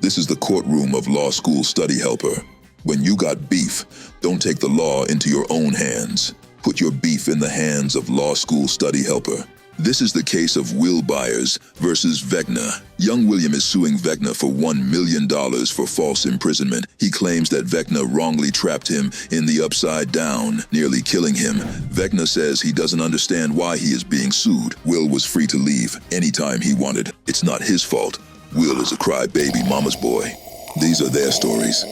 This is the courtroom of law school study helper. When you got beef, don't take the law into your own hands. Put your beef in the hands of law school study helper. This is the case of Will Byers versus Vecna. Young William is suing Vecna for $1 million for false imprisonment. He claims that Vecna wrongly trapped him in the upside down, nearly killing him. Vecna says he doesn't understand why he is being sued. Will was free to leave anytime he wanted. It's not his fault. Will is a crybaby mama's boy. These are their stories.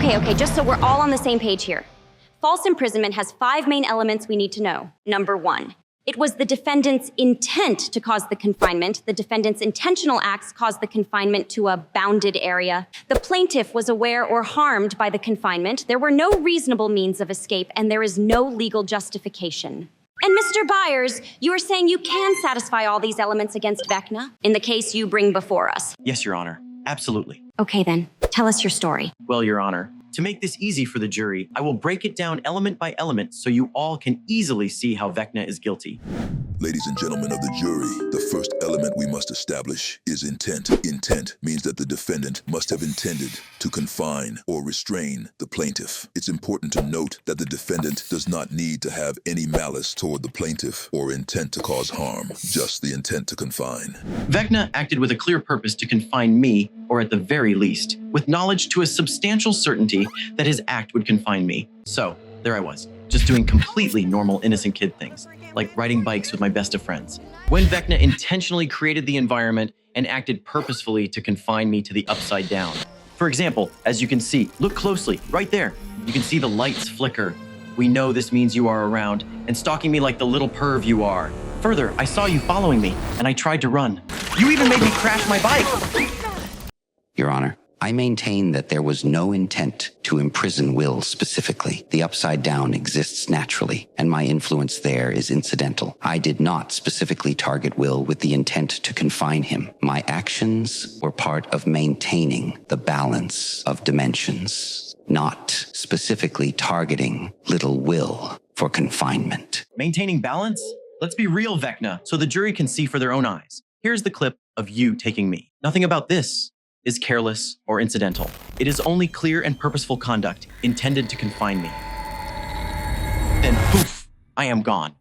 Okay, just so we're all on the same page here. False imprisonment has 5 main elements we need to know. Number 1, it was the defendant's intent to cause the confinement. The defendant's intentional acts caused the confinement to a bounded area. The plaintiff was aware or harmed by the confinement. There were no reasonable means of escape, and there is no legal justification. And Mr. Byers, you are saying you can satisfy all these elements against Vecna in the case you bring before us? Yes, Your Honor. Absolutely. Okay then, tell us your story. Well, Your Honor, to make this easy for the jury, I will break it down element by element so you all can easily see how Vecna is guilty. Ladies and gentlemen of the jury, the first element we must establish is intent. Intent means that the defendant must have intended to confine or restrain the plaintiff. It's important to note that the defendant does not need to have any malice toward the plaintiff or intent to cause harm, just the intent to confine. Vecna acted with a clear purpose to confine me, or at the very least, with knowledge to a substantial certainty that his act would confine me. So, there I was, just doing completely normal innocent kid things, like riding bikes with my best of friends, when Vecna intentionally created the environment and acted purposefully to confine me to the upside down. For example, as you can see, look closely, right there. You can see the lights flicker. We know this means you are around and stalking me like the little perv you are. Further, I saw you following me and I tried to run. You even made me crash my bike. Your Honor, I maintain that there was no intent to imprison Will specifically. The upside down exists naturally, and my influence there is incidental. I did not specifically target Will with the intent to confine him. My actions were part of maintaining the balance of dimensions, not specifically targeting little Will for confinement. Maintaining balance? Let's be real, Vecna, so the jury can see for their own eyes. Here's the clip of you taking me. Nothing about this is careless or incidental. It is only clear and purposeful conduct intended to confine me. Then poof, I am gone.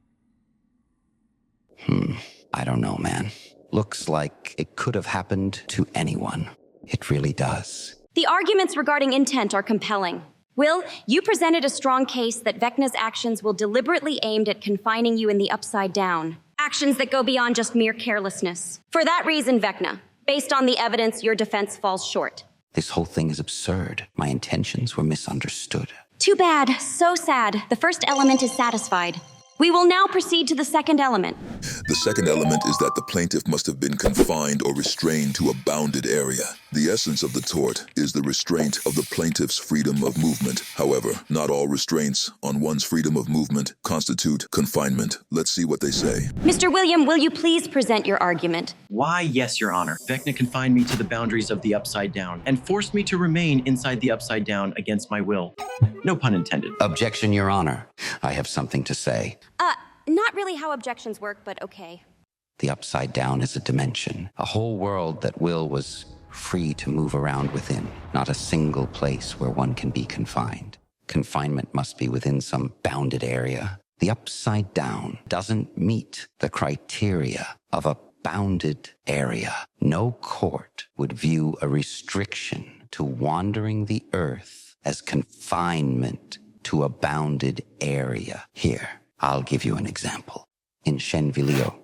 I don't know, man. Looks like it could have happened to anyone. It really does. The arguments regarding intent are compelling. Will, you presented a strong case that Vecna's actions were deliberately aimed at confining you in the upside down. Actions that go beyond just mere carelessness. For that reason, Vecna, based on the evidence, your defense falls short. This whole thing is absurd. My intentions were misunderstood. Too bad. So sad. The first element is satisfied. We will now proceed to the second element. The second element is that the plaintiff must have been confined or restrained to a bounded area. The essence of the tort is the restraint of the plaintiff's freedom of movement. However, not all restraints on one's freedom of movement constitute confinement. Let's see what they say. Mr. William, will you please present your argument? Why, yes, Your Honor. Vecna confined me to the boundaries of the upside down and forced me to remain inside the upside down against my will. No pun intended. Objection, Your Honor. I have something to say. Not really how objections work, but okay. The upside down is a dimension, a whole world that Will was free to move around within, not a single place where one can be confined. Confinement must be within some bounded area. The upside down doesn't meet the criteria of a bounded area. No court would view a restriction to wandering the earth as confinement to a bounded area. Here, I'll give you an example. In Shenvileo,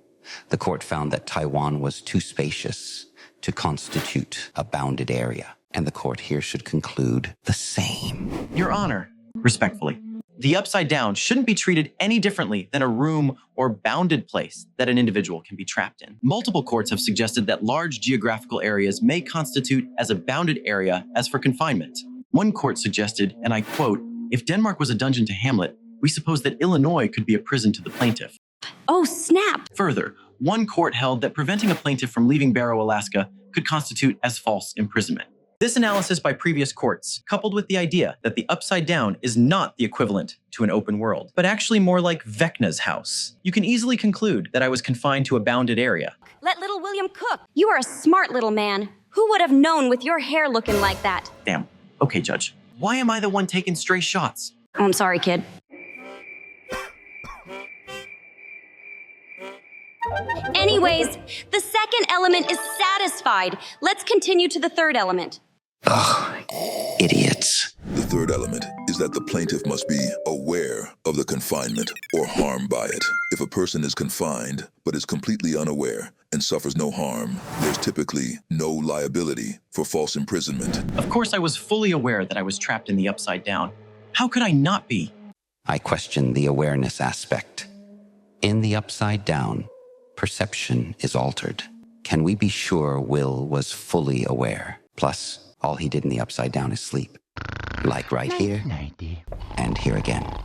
the court found that Taiwan was too spacious to constitute a bounded area, and the court here should conclude the same. Your Honor, respectfully, the upside down shouldn't be treated any differently than a room or bounded place that an individual can be trapped in. Multiple courts have suggested that large geographical areas may constitute as a bounded area as for confinement. One court suggested, and I quote, "If Denmark was a dungeon to Hamlet, we suppose that Illinois could be a prison to the plaintiff." Oh, snap! Further, one court held that preventing a plaintiff from leaving Barrow, Alaska could constitute as false imprisonment. This analysis by previous courts, coupled with the idea that the Upside Down is not the equivalent to an open world, but actually more like Vecna's house, you can easily conclude that I was confined to a bounded area. Let little William cook. You are a smart little man. Who would have known with your hair looking like that? Damn. Okay, Judge. Why am I the one taking stray shots? Oh, I'm sorry, kid. Anyways, the second element is satisfied. Let's continue to the third element. Ugh, idiots. The third element is that the plaintiff must be aware of the confinement or harm by it. If a person is confined but is completely unaware and suffers no harm, there's typically no liability for false imprisonment. Of course, I was fully aware that I was trapped in the Upside Down. How could I not be? I question the awareness aspect. In the Upside Down, perception is altered. Can we be sure Will was fully aware? Plus, all he did in the Upside Down is sleep. Like right here, and here again.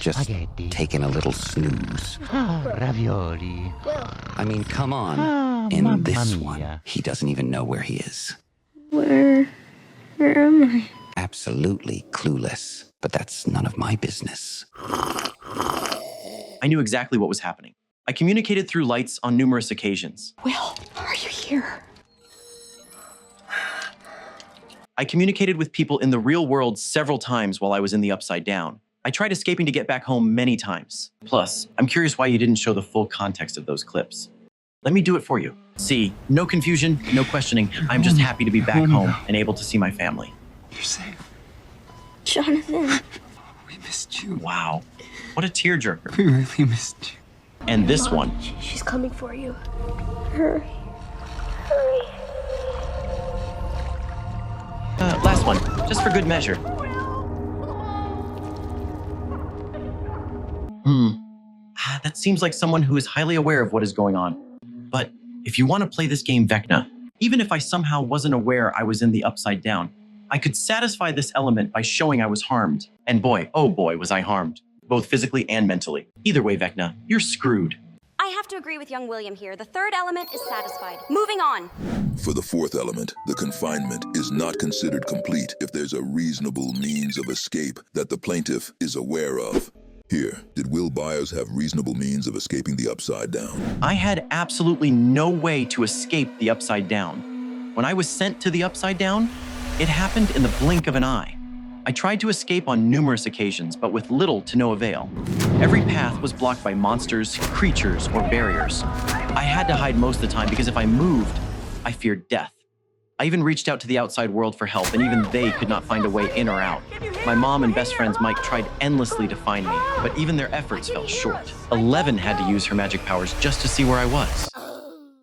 Just taking a little snooze. Ravioli. I mean, come on. In this one, he doesn't even know where he is. Where am I? Absolutely clueless. But that's none of my business. I knew exactly what was happening. I communicated through lights on numerous occasions. Will, are you here? I communicated with people in the real world several times while I was in the Upside Down. I tried escaping to get back home many times. Plus, I'm curious why you didn't show the full context of those clips. Let me do it for you. See, no confusion, no questioning. I'm just happy to be back home and able to see my family. You're safe. Jonathan. We missed you. Wow, what a tearjerker. We really missed you. And this one. She's coming for you. Hurry. Hurry. Last one, just for good measure. That seems like someone who is highly aware of what is going on. But if you want to play this game Vecna, even if I somehow wasn't aware I was in the Upside Down, I could satisfy this element by showing I was harmed. And boy, oh boy, was I harmed. Both physically and mentally. Either way, Vecna, you're screwed. I have to agree with young William here. The third element is satisfied. Moving on. For the fourth element, the confinement is not considered complete if there's a reasonable means of escape that the plaintiff is aware of. Here, did Will Byers have reasonable means of escaping the Upside Down? I had absolutely no way to escape the Upside Down. When I was sent to the Upside Down, it happened in the blink of an eye. I tried to escape on numerous occasions, but with little to no avail. Every path was blocked by monsters, creatures, or barriers. I had to hide most of the time because if I moved, I feared death. I even reached out to the outside world for help, and even they could not find a way in or out. My mom and best friends Mike tried endlessly to find me, but even their efforts fell short. 11 had to use her magic powers just to see where I was.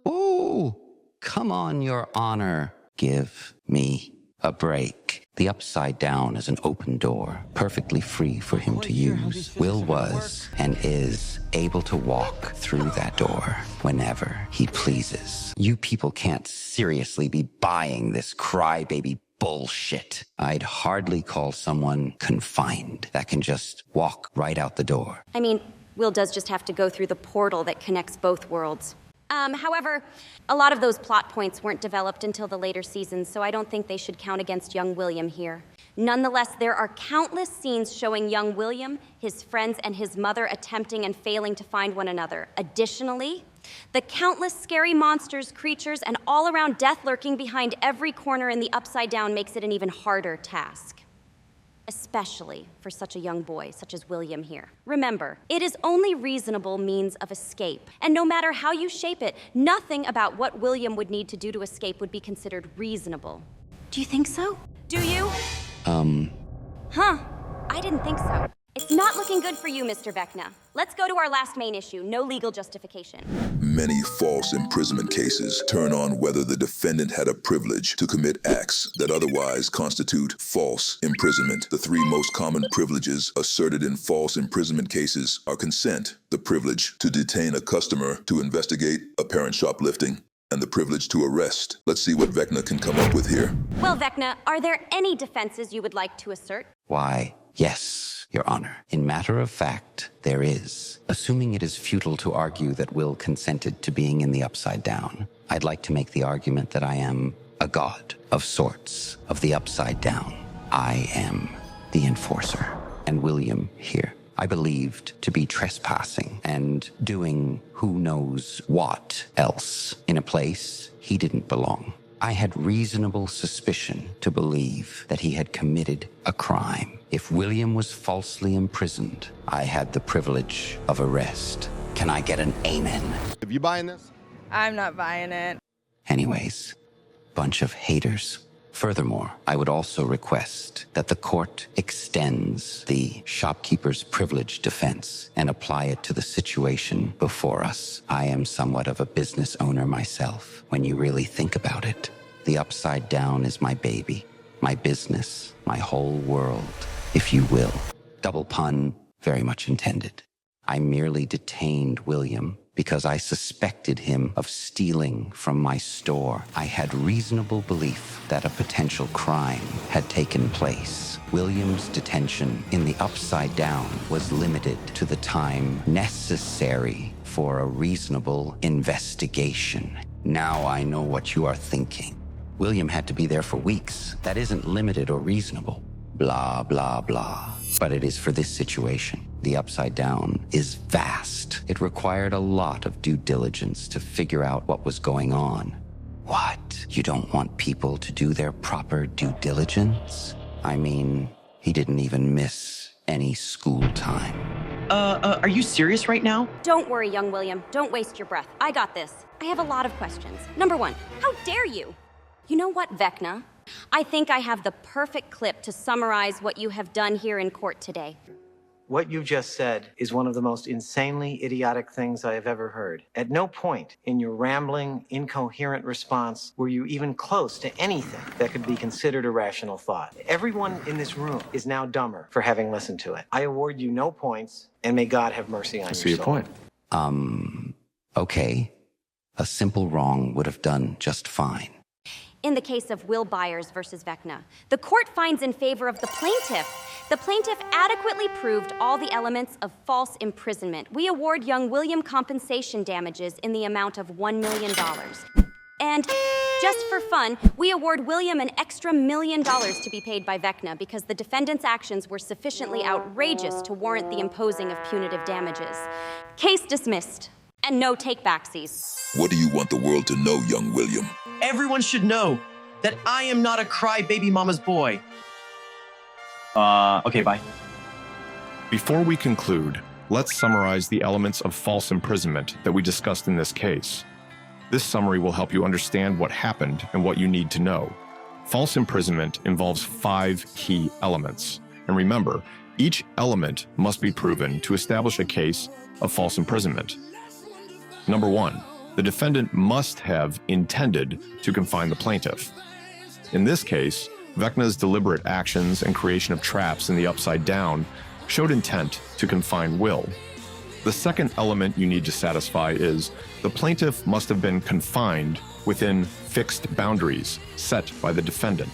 Ooh, come on, Your Honor. Give me a break. The Upside Down is an open door, perfectly free for him to use. Will was and is able to walk through that door whenever he pleases. You people can't seriously be buying this crybaby bullshit. I'd hardly call someone confined that can just walk right out the door. I mean, Will does just have to go through the portal that connects both worlds. However, a lot of those plot points weren't developed until the later seasons, so I don't think they should count against young William here. Nonetheless, there are countless scenes showing young William, his friends, and his mother attempting and failing to find one another. Additionally, the countless scary monsters, creatures, and all-around death lurking behind every corner in the Upside Down makes it an even harder task. Especially for such a young boy, such as William here. Remember, it is only reasonable means of escape, and no matter how you shape it, nothing about what William would need to do to escape would be considered reasonable. Do you think so? Do you? Huh, I didn't think so. It's not looking good for you, Mr. Vecna. Let's go to our last main issue, no legal justification. Many false imprisonment cases turn on whether the defendant had a privilege to commit acts that otherwise constitute false imprisonment. The three most common privileges asserted in false imprisonment cases are consent, the privilege to detain a customer to investigate apparent shoplifting, and the privilege to arrest. Let's see what Vecna can come up with here. Well, Vecna, are there any defenses you would like to assert? Why, yes, Your Honor. In matter of fact, there is. Assuming it is futile to argue that Will consented to being in the Upside Down, I'd like to make the argument that I am a god of sorts, of the upside down. I am the enforcer. And William here, I believed to be trespassing and doing who knows what else in a place he didn't belong. I had reasonable suspicion to believe that he had committed a crime. If William was falsely imprisoned, I had the privilege of arrest. Can I get an amen? Are you buying this? I'm not buying it. Anyways, bunch of haters. Furthermore, I would also request that the court extends the shopkeeper's privilege defense and apply it to the situation before us. I am somewhat of a business owner myself. When you really think about it, the upside down is my baby, my business, my whole world, if you will. Double pun, very much intended. I merely detained William because I suspected him of stealing from my store. I had reasonable belief that a potential crime had taken place. William's detention in the upside down was limited to the time necessary for a reasonable investigation. Now I know what you are thinking. William had to be there for weeks. That isn't limited or reasonable. Blah, blah, blah. But it is for this situation. The upside down is vast. It required a lot of due diligence to figure out what was going on. What? You don't want people to do their proper due diligence? I mean, he didn't even miss any school time. Are you serious right now? Don't worry, young William. Don't waste your breath. I got this. I have a lot of questions. Number one, how dare you? You know what, Vecna? I think I have the perfect clip to summarize what you have done here in court today. What you just said is one of the most insanely idiotic things I have ever heard. At no point in your rambling, incoherent response were you even close to anything that could be considered a rational thought. Everyone in this room is now dumber for having listened to it. I award you no points, and may God have mercy on your soul. I see your point. Okay. A simple wrong would have done just fine. In the case of Will Byers versus Vecna, the court finds in favor of the plaintiff. The plaintiff adequately proved all the elements of false imprisonment. We award young William compensation damages in the amount of $1 million. And just for fun, we award William an extra $1 million to be paid by Vecna because the defendant's actions were sufficiently outrageous to warrant the imposing of punitive damages. Case dismissed. And no take-backsies. What do you want the world to know, young William? Everyone should know that I am not a cry-baby mama's boy. Okay, bye. Before we conclude, let's summarize the elements of false imprisonment that we discussed in this case. This summary will help you understand what happened and what you need to know. False imprisonment involves 5 key elements. And remember, each element must be proven to establish a case of false imprisonment. Number 1, the defendant must have intended to confine the plaintiff. In this case, Vecna's deliberate actions and creation of traps in the upside down showed intent to confine Will. The second element you need to satisfy is the plaintiff must have been confined within fixed boundaries set by the defendant.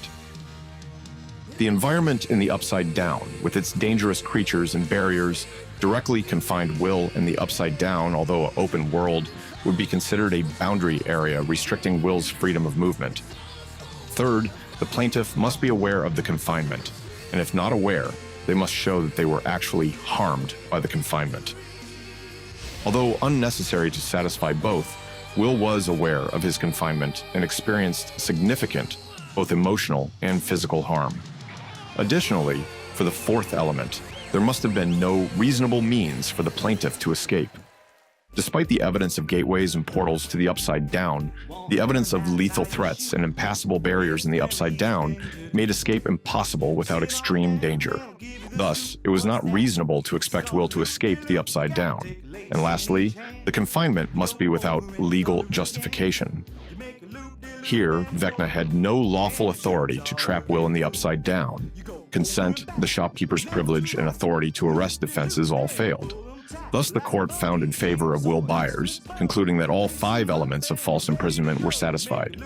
The environment in the upside down, with its dangerous creatures and barriers, directly confined Will in the upside down, although an open world, would be considered a boundary area restricting Will's freedom of movement. Third, the plaintiff must be aware of the confinement, and if not aware, they must show that they were actually harmed by the confinement. Although unnecessary to satisfy both, Will was aware of his confinement and experienced significant, both emotional and physical harm. Additionally, for the fourth element, there must have been no reasonable means for the plaintiff to escape. Despite the evidence of gateways and portals to the upside down, the evidence of lethal threats and impassable barriers in the upside down made escape impossible without extreme danger. Thus, it was not reasonable to expect Will to escape the upside down. And lastly, the confinement must be without legal justification. Here, Vecna had no lawful authority to trap Will in the upside down. Consent, the shopkeeper's privilege, and authority to arrest defenses all failed. Thus, the court found in favor of Will Byers, concluding that all 5 elements of false imprisonment were satisfied.